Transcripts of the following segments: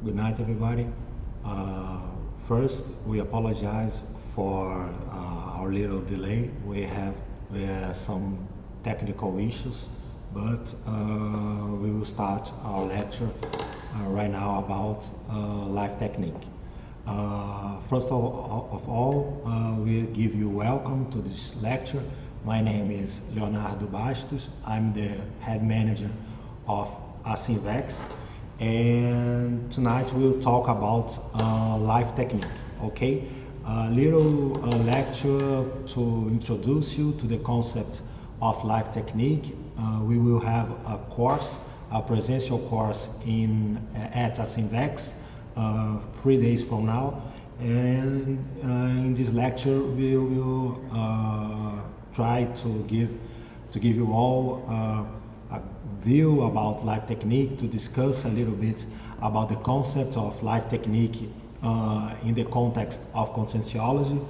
Good night, everybody. First, we apologize for our little delay. We have some technical issues, but we will start our lecture right now about life technique. First of all, we give you welcome to this lecture. My name is Leonardo Bastos. I'm the head manager of ASSINVÉXIS, and tonight we'll talk about life technique. Okay, a little lecture to introduce you to the concept of life technique. We will have a course, a presential course at ASSINVÉXIS 3 days from now, and in this lecture we will try to give you all a view about life technique, to discuss a little bit about the concept of life technique in the context of conscientiology,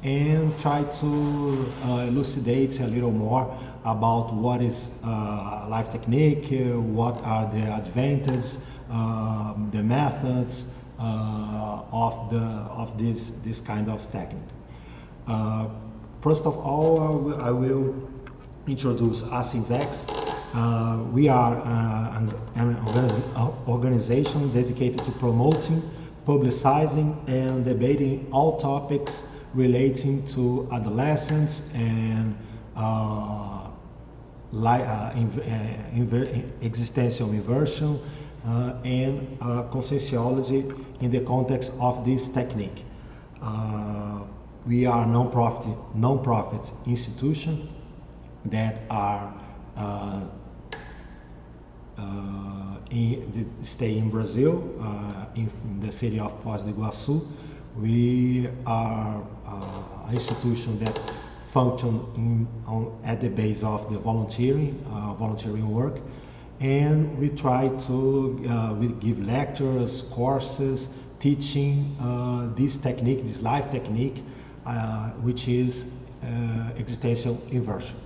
and try to elucidate a little more about what is life technique, what are the advantages, the methods of this kind of technique. First of all, I will introduce ASSINVÉXIS. We are an organization dedicated to promoting, publicizing, and debating all topics relating to adolescents and existential inversion and conscientiology in the context of this technique. We are a non-profit institution that are stay in Brazil, in the city of Foz do Iguaçu. We are an institution that function at the base of the volunteering work, and we try to we give lectures, courses, teaching this technique, this life technique, which is existential inversion.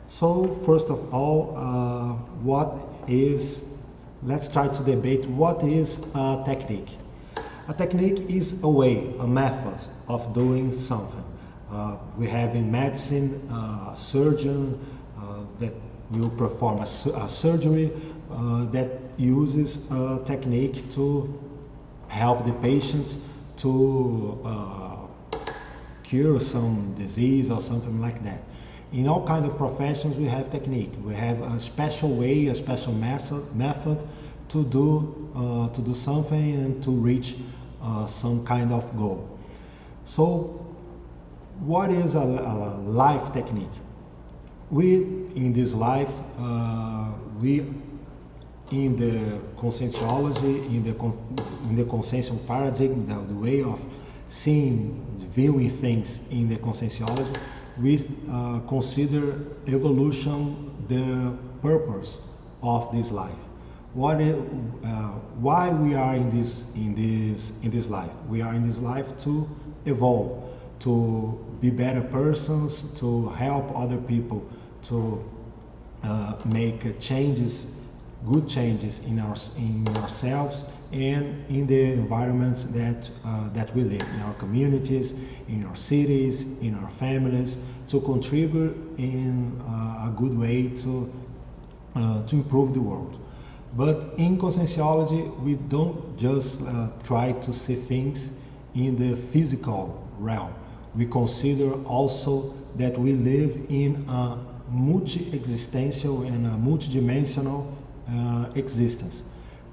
So first of all, let's try to debate what is a technique. A technique is a way, a method of doing something. We have in medicine a surgeon that will perform a surgery that uses a technique to help the patients to cure some disease or something like that. In all kinds of professions we have technique. We have a special way, a special method to do something and to reach some kind of goal. So what is a life technique? In this life, we in the conscientiology, in the consciential paradigm, the way of viewing things in the conscientiology, we consider evolution the purpose of this life. Why we are in this life? We are in this life to evolve, to be better persons, to help other people, to make changes, good changes in ourselves and in the environments that we live, in our communities, in our cities, in our families, to contribute in a good way to improve the world. But in conscientiology, we don't just try to see things in the physical realm. We consider also that we live in a multi-existential and a multidimensional existence.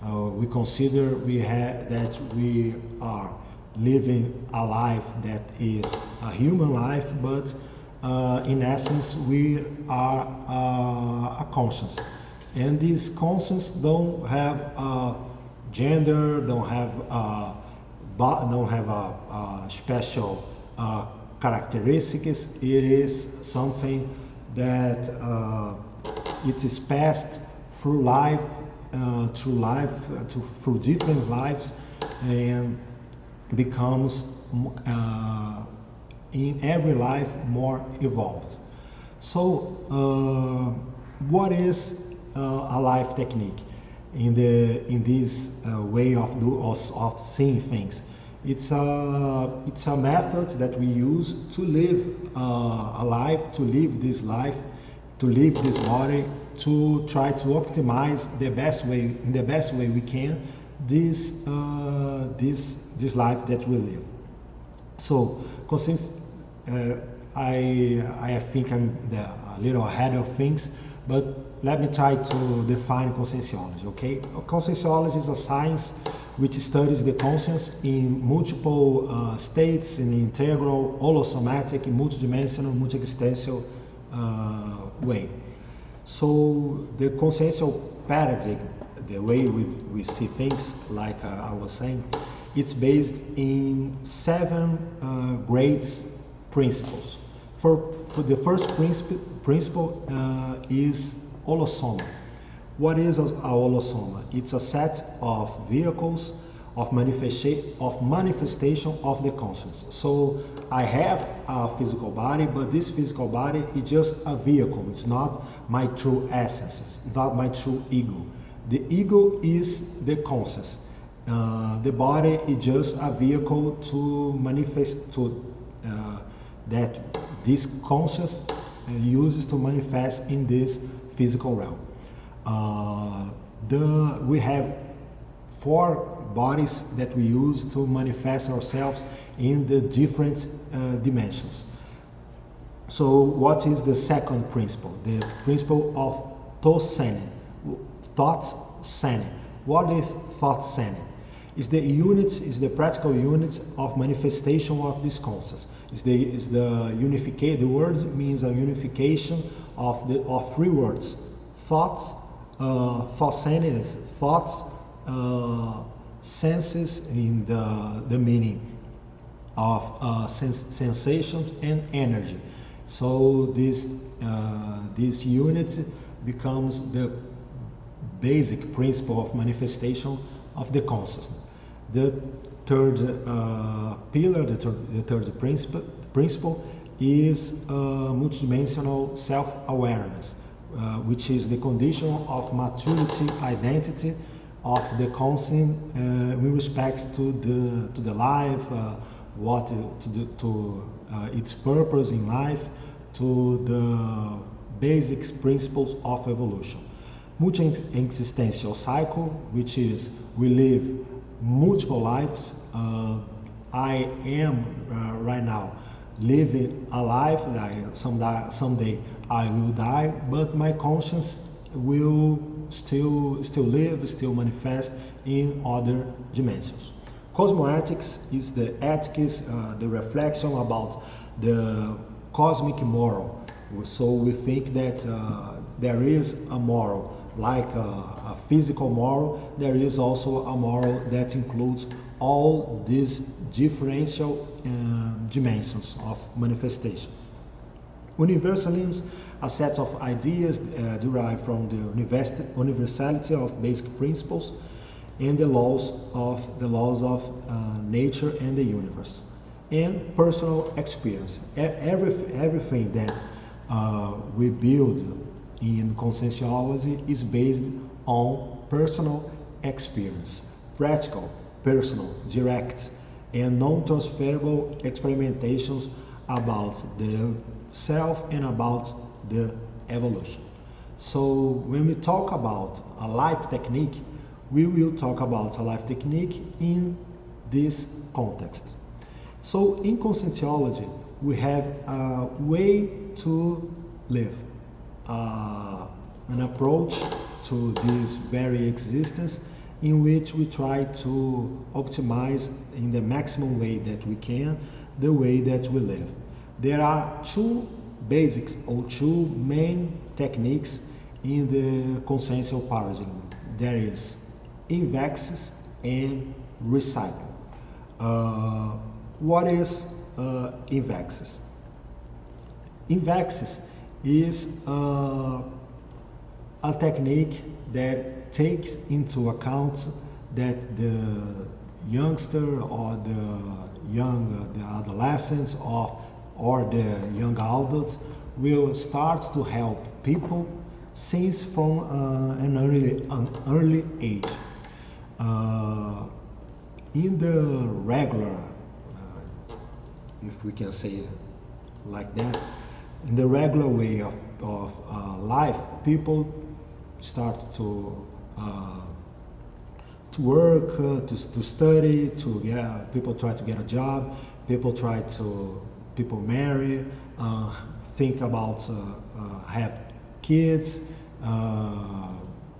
We consider that we are living a life that is a human life, but in essence we are a conscience. And this conscience don't have gender, don't have a special characteristics. It is something that it is passed through life, through different lives, and becomes in every life more evolved. So what is a life technique? in this way of seeing things. It's a method that we use to live a life, to live this life, to live this body, to try to optimize the best way, in the best way we can, this life that we live. So, I think I'm a little ahead of things, but let me try to define conscientiology, okay? Conscientiology is a science which studies the conscience in multiple states, in integral, holosomatic, multidimensional, multi-existential way. So the consciential paradigm, the way we see things, like I was saying, it's based in 7 great principles. For the first principle is holosoma. What is a holosoma? It's a set of vehicles of manifestation of the conscience. So I have a physical body, but this physical body is just a vehicle. It's not my true essence. It's not my true ego. The ego is the conscience. The body is just a vehicle to manifest, that this conscience uses to manifest in this physical realm. We have 4 bodies that we use to manifest ourselves in the different dimensions. So what is the second principle? The principle of thought sending. What is thought sending? Is the practical unit of manifestation of this conscience. Is the unification. The word means a unification of 3 words: thoughts, sending, thoughts, senses in the meaning of sensations and energy. So this unit becomes the basic principle of manifestation of the consciousness. The third pillar, the third principle is multidimensional self-awareness, which is the condition of maturity identity of the conscience with respect to the life, to its purpose in life, to the basic principles of evolution. Multi-existential cycle, which is we live multiple lives. I am right now living a life that someday I will die, but my conscience will still live, still manifest in other dimensions. Cosmoethics is the ethics, the reflection about the cosmic moral. So we think that there is a moral, like a physical moral. There is also a moral that includes all these differential dimensions of manifestation. Universalism, a set of ideas derived from the universality of basic principles and the laws of nature and the universe. And personal experience. Everything that we build in conscientiology is based on personal experience, practical, personal, direct, and non-transferable experimentations about the self and about the evolution. So when we talk about a life technique, we will talk about a life technique in this context. So in conscientiology, we have a way to live, an approach to this very existence in which we try to optimize in the maximum way that we can the way that we live. There are 2 basics or 2 main techniques in the consciential paradigm. There is ASSINVÉXIS and recycle. What is ASSINVÉXIS? ASSINVÉXIS is a technique that takes into account that the youngster or the adolescents or the young adults will start to help people since from an early age. In the regular, if we can say it like that, in the regular way of life, people start to work, to study, people try to get a job, people marry, think about have kids,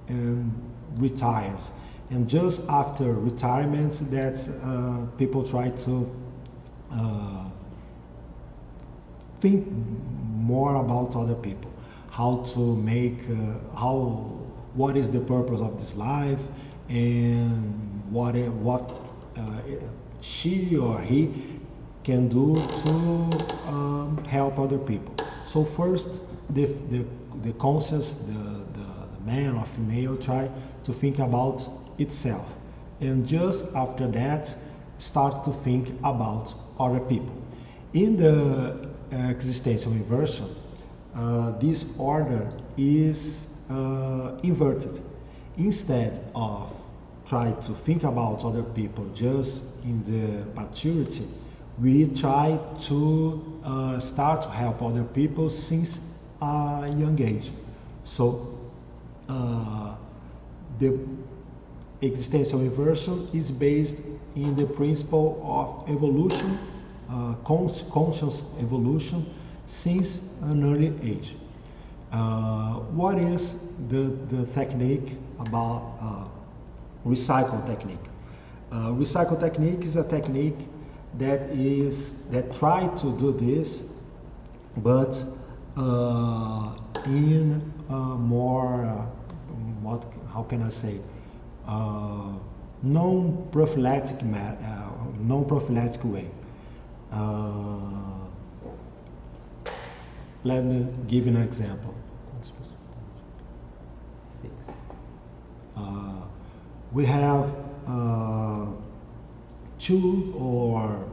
and retires. And just after retirement, that people try to think more about other people, how to make, what is the purpose of this life, and what she or he can do to help other people. So first, the conscious, the man or female try to think about itself, and just after that start to think about other people. In the existential inversion, this order is inverted. Instead of try to think about other people just in the maturity, we try to start to help other people since a young age. So the existential inversion is based in the principle of evolution, conscious evolution, since an early age. What is the technique about recycle technique? Recycle technique is a technique that try to do this, but in a more how can I say, non-prophylactic way. Let me give you an example. We have two or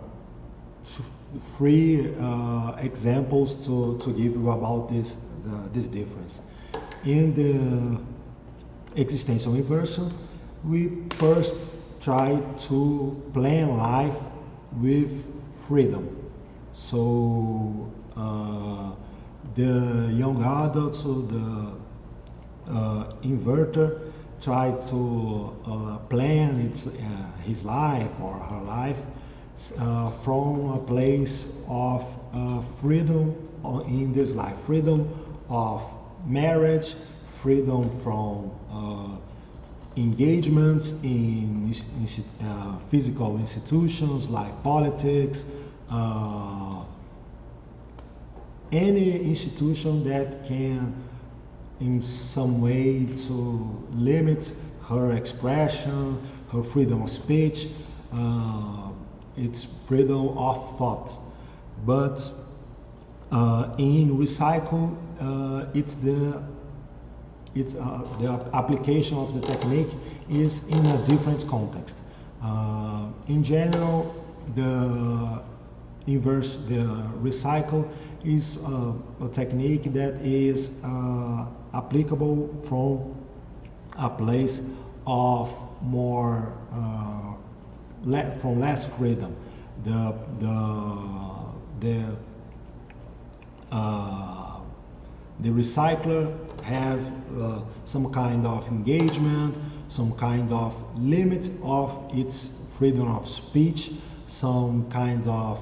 three examples to give you about this difference. In the existential inversion, we first try to plan life with freedom. So the young adult, so the inverter, try to plan his life or her life from a place of freedom in this life, freedom of marriage, freedom from engagements in physical institutions like politics, any institution that can in some way to limit her expression, her freedom of speech, its freedom of thought. But in recycle, it's the application of the technique is in a different context. In general, the recycle is a technique that is applicable from a place of more from less freedom. The recycler have some kind of engagement, some kind of limit of its freedom of speech, some kind of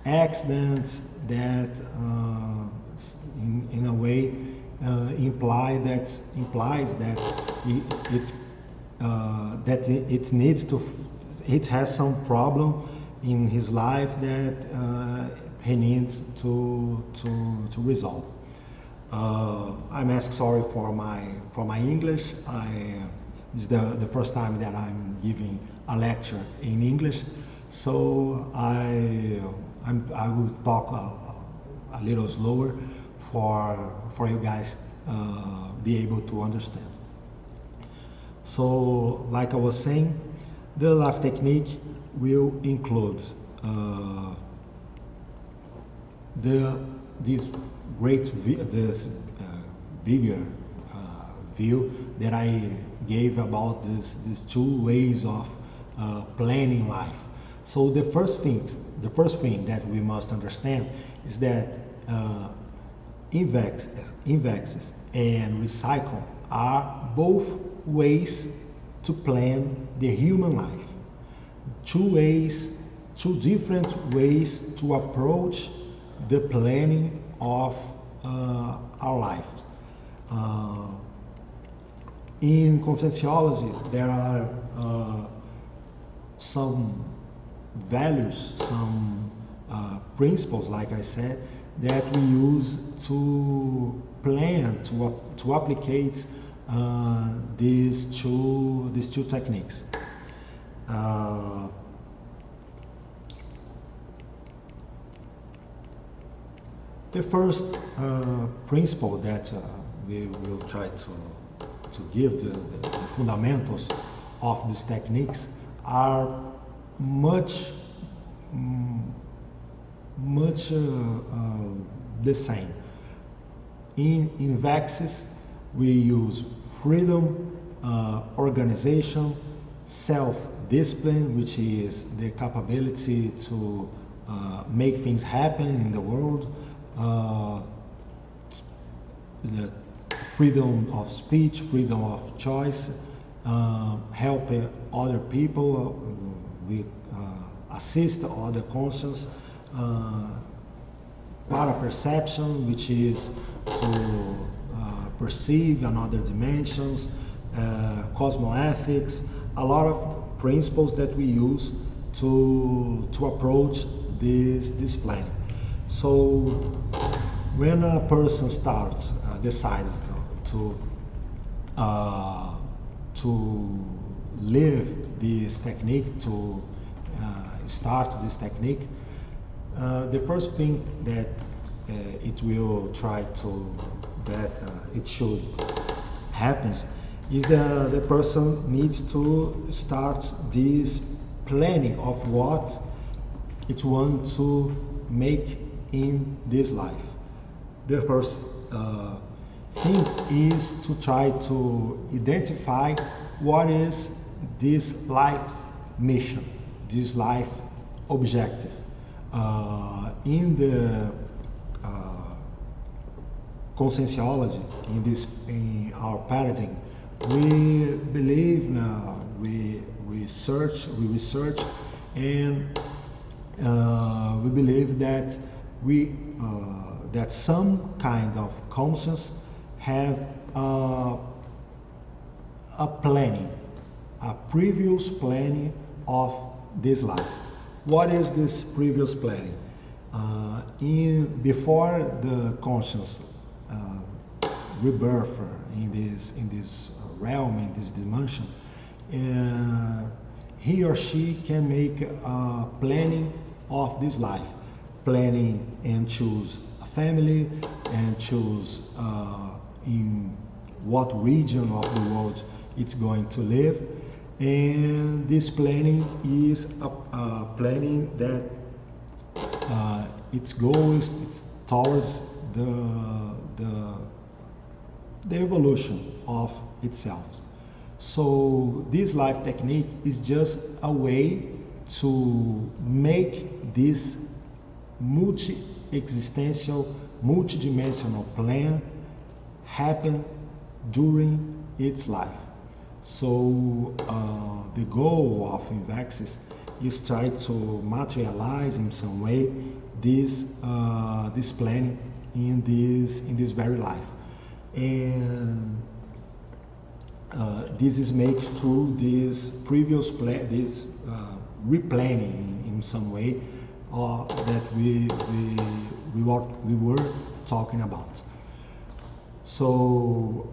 accidents that in a way implies that it has some problem in his life that he needs to resolve. I'm asking sorry for my English. It's the first time that I'm giving a lecture in English, so I will talk a little slower for you guys be able to understand. So, like I was saying, the life technique will include this bigger view that I gave about these two ways of planning life. So the first thing that we must understand is that INVEXIS and recycle are both ways to plan the human life. Two different ways to approach the planning of our lives. In conscientiology, there are some values, some principles, like I said, that we use to plan, to applicate these two techniques. The first principle that we will try to give the fundamentals of these techniques are much the same. In INVEXIS, we use freedom, organization, self-discipline, which is the capability to make things happen in the world, the freedom of speech, freedom of choice, helping other people, we assist other conscience, para-perception, which is to perceive another dimensions, cosmoethics, a lot of principles that we use to approach this plan. So when a person decides to live this technique, to start this technique, the first thing that it should happens is the person needs to start this planning of what it wants to make in this life. The first thing is to try to identify what is this life's mission, this life objective. In the conscientiology, in our paradigm, we believe now, we research, and we believe that that some kind of conscience have a planning, a previous planning of this life. What is this previous planning? Before the conscience rebirth in this realm, in this dimension, he or she can make a planning of this life, planning and choose a family, and choose in what region of the world it's going to live. And this planning is a planning that its goal is towards the evolution of itself. So this life technique is just a way to make this multi-existential, multidimensional plan happen during its life. So the goal of INVEXIS is try to materialize in some way this planning in this very life, and this is made through this previous plan, this replanning in some way that we were talking about. So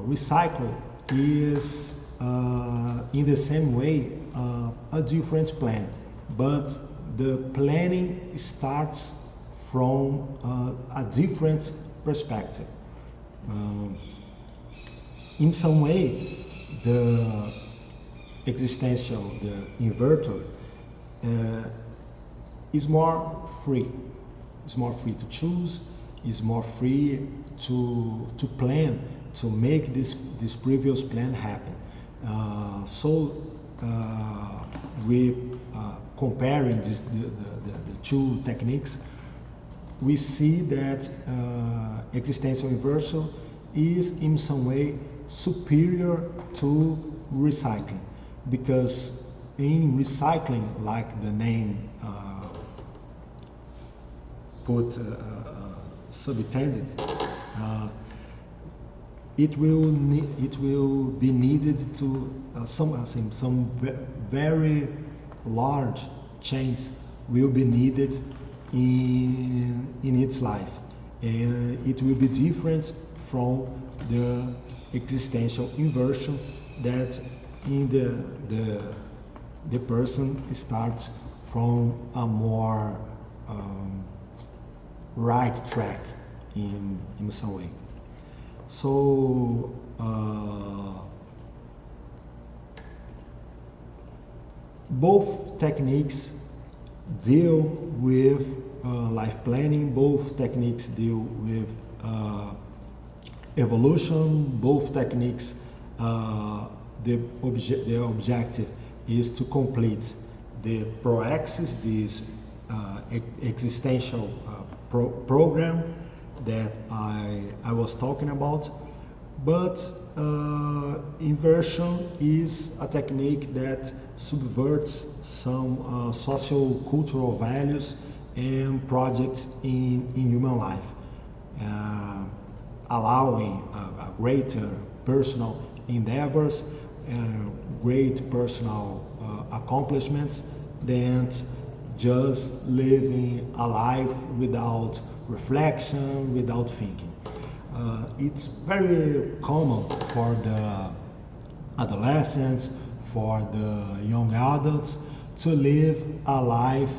recycle is in the same way a different plan, but the planning starts from a different perspective. In some way, the existential, the inverter, is more free. It's more free to choose, is more free to plan, to make this previous plan happen. We comparing the two techniques, we see that existential inversion is in some way superior to recycling, because in recycling, like the name put subintended, it will be needed to some very large change will be needed in its life, and it will be different from the existential inversion that in the person starts from a more right track in some way. So both techniques deal with life planning, both techniques deal with evolution, both techniques, the objective is to complete the pro-axis, this existential program that I was talking about. But inversion is a technique that subverts some socio-cultural values and projects in human life, allowing a greater personal endeavors, great personal accomplishments than just living a life without reflection, without thinking. It's very common for the adolescents, for the young adults to live a life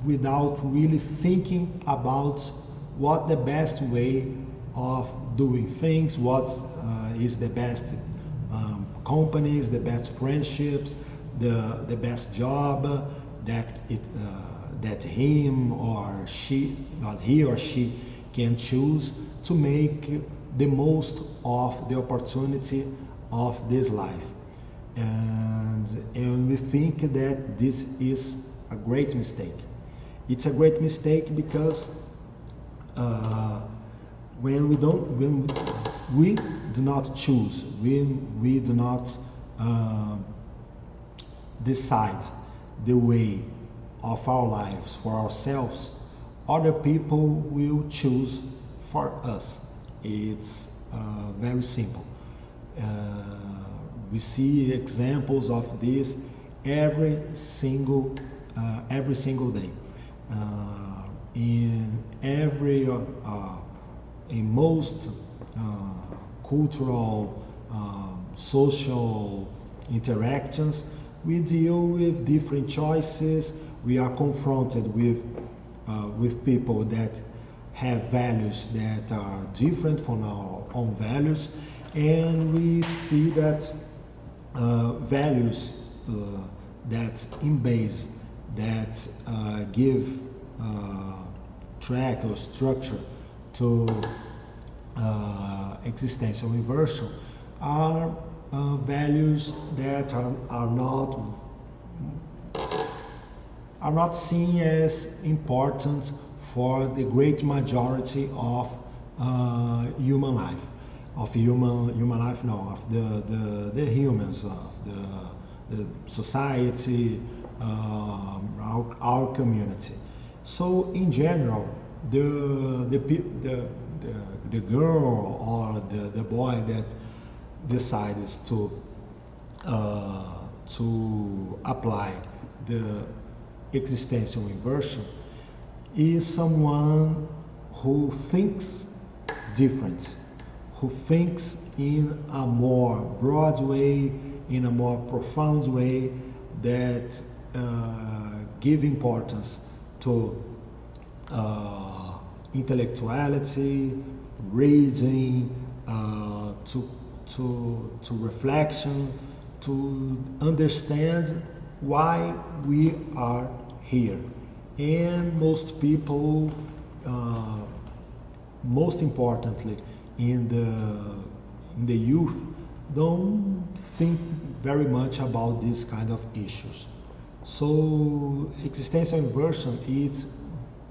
without really thinking about what the best way of doing things, what is the best companies, the best friendships, the best job that him or she can choose to make the most of the opportunity of this life. And we think that this is a great mistake. It's a great mistake because when we do not choose, we do not decide the way of our lives for ourselves, other people will choose for us. It's very simple. We see examples of this every single day. In most cultural, social interactions, we deal with different choices. We are confronted with people that have values that are different from our own values, and we see that values that's in base, that give track or structure to existential inversion are values that are not seen as important for the great majority of human life, of the humans, of the society, our community. So in general, the girl or the boy that decides to apply the existential inversion is someone who thinks different, who thinks in a more broad way, in a more profound way, that give importance to intellectuality, reading, to reflection, to understand why we are here. And most people most importantly in the youth, don't think very much about these kind of issues. So existential inversion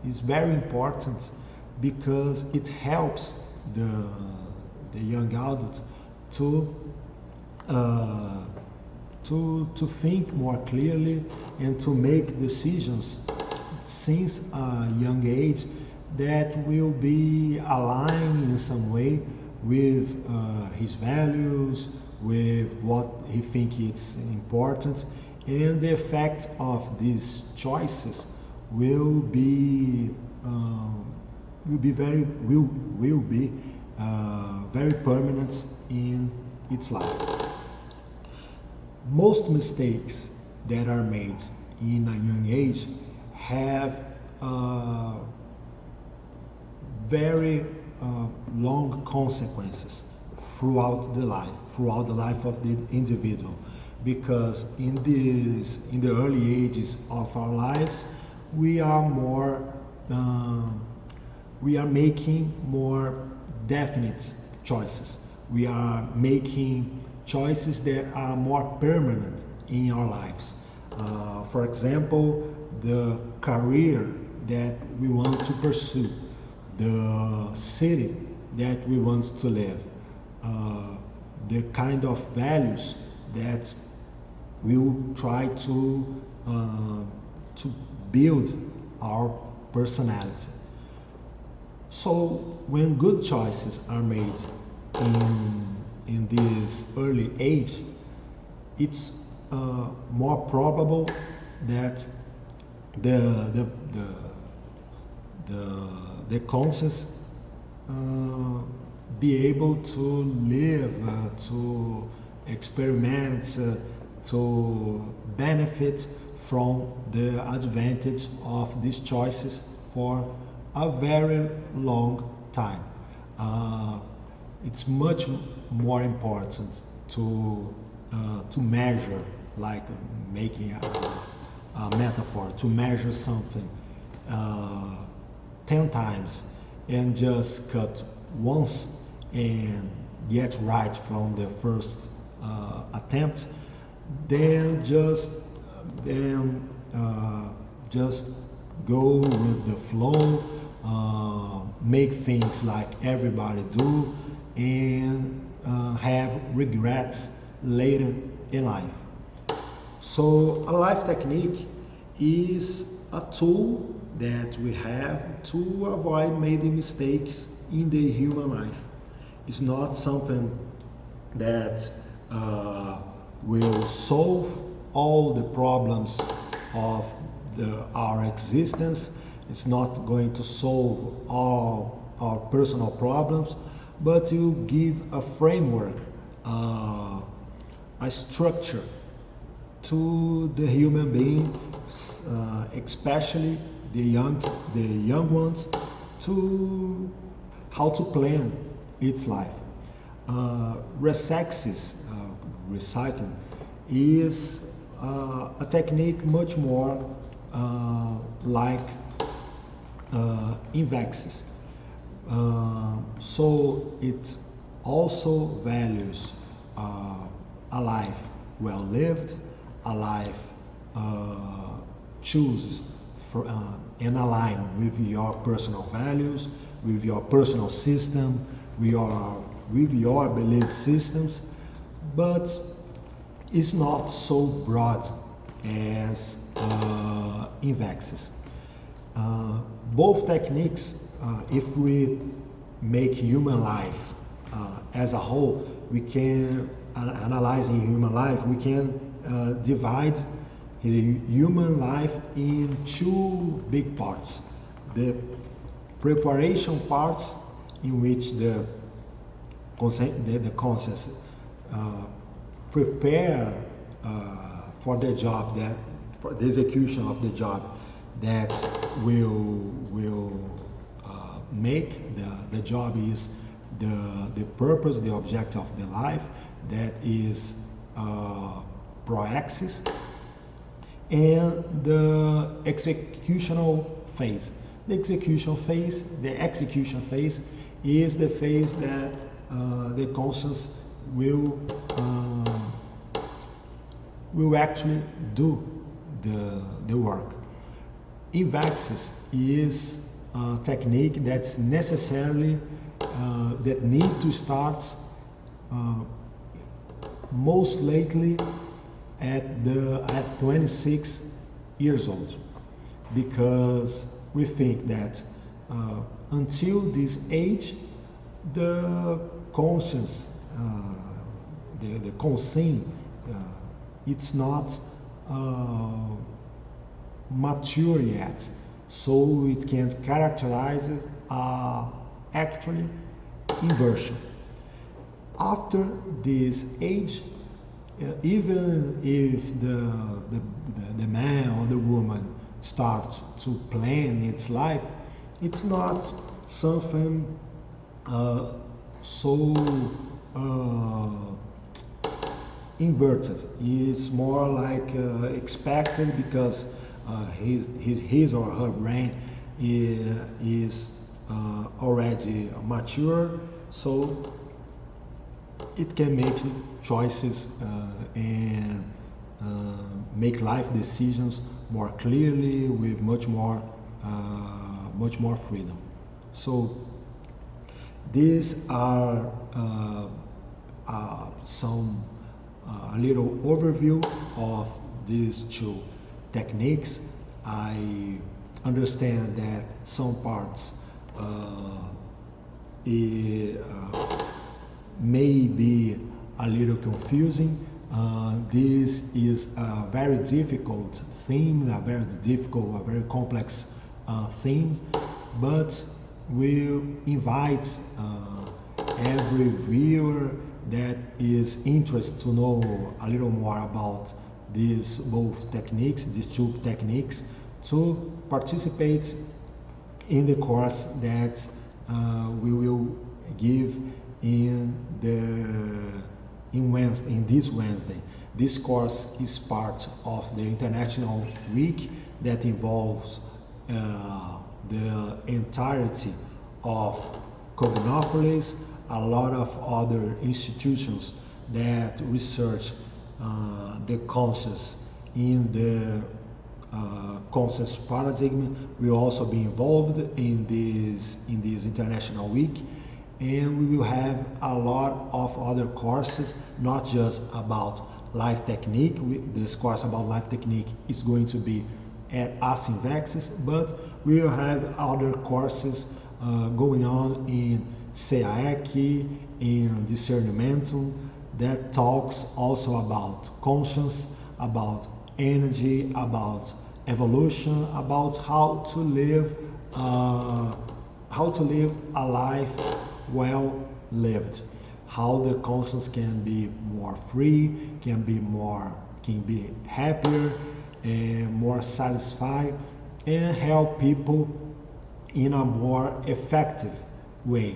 is very important because it helps the young adult to think more clearly and to make decisions since a young age that will be aligned in some way with his values, with what he thinks is important, and the effect of these choices will be very permanent in its life. Most mistakes that are made in a young age have very long consequences throughout the life of the individual, because in the early ages of our lives we are making more definite choices. We are making choices that are more permanent in our lives. For example, the career that we want to pursue, the city that we want to live, the kind of values that we'll try to build our personality. So when good choices are made in this early age, it's more probable that the conscious be able to live, to experiment, to benefit from the advantage of these choices for a very long time. It's much more important to measure, like making a metaphor, to measure something 10 times and just cut once and get right from the first attempt, then just go with the flow, make things like everybody do, and have regrets later in life. So a life technique is a tool that we have to avoid making mistakes in the human life. It's not something that will solve all the problems of our existence. It's not going to solve all our personal problems, but you give a framework, a structure to the human being, especially the young ones, to how to plan its life. Recycling is a technique much more like ASSINVÉXIS. So it also values a life well lived, a life chooses and align with your personal values, with your personal system, with your belief systems, but it's not so broad as ASSINVÉXIS. Both techniques, if we make human life as a whole, we can, analyzing human life, we can divide human life in two big parts. The preparation parts, in which the conscious prepare for the job, for the execution of the job that will make the job is the purpose, the objective of the life, that is proaxis, and the executional phase, The execution phase is the phase that the conscience will actually do the work. Invexis is a technique that's necessarily that need to start most lately at 26 years old, because we think that until this age the conscience, the conscience, it's not mature yet, so it can characterize it actually inversion. After this age, even if the man or the woman starts to plan its life, it's not something so inverted. It's more like expected, because his or her brain is already mature, so it can make choices and make life decisions more clearly, with much more freedom. So these are some a little overview of these two techniques. I understand that some parts may be a little confusing. This is a very difficult theme, a very complex theme, but we invite every viewer that is interested to know a little more about these two techniques, to participate in the course that we will give in this Wednesday. This course is part of the International Week that involves the entirety of Cognopolis, a lot of other institutions that research the conscious in the conscious paradigm will also be involved in this International Week. And we will have a lot of other courses, not just about life technique. This course about life technique is going to be at ASSINVÉXIS, but we will have other courses going on in aqui, in discernimento, that talks also about conscience, about energy, about evolution, about how to live a life well lived, how the conscience can be more free, can be happier and more satisfied, and help people in a more effective way,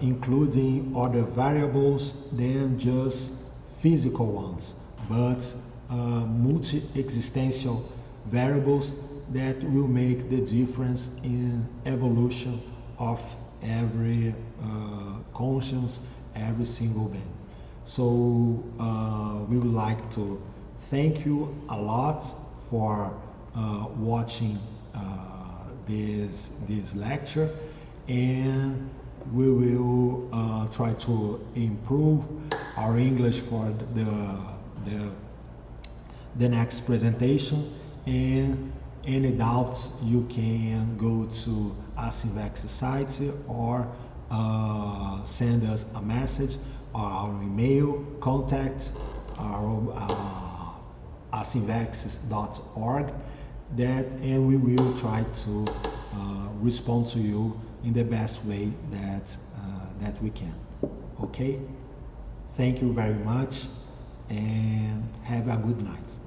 including other variables than just physical ones, but multi-existential variables that will make the difference in evolution of every conscience, every single being. So we would like to thank you a lot for watching this lecture, and we will try to improve our English for the next presentation. And any doubts, you can go to ASSINVÉXIS site or send us a message, or our email contact assinvexis.org, and we will try to respond to you in the best way that we can. Okay? Thank you very much, and have a good night.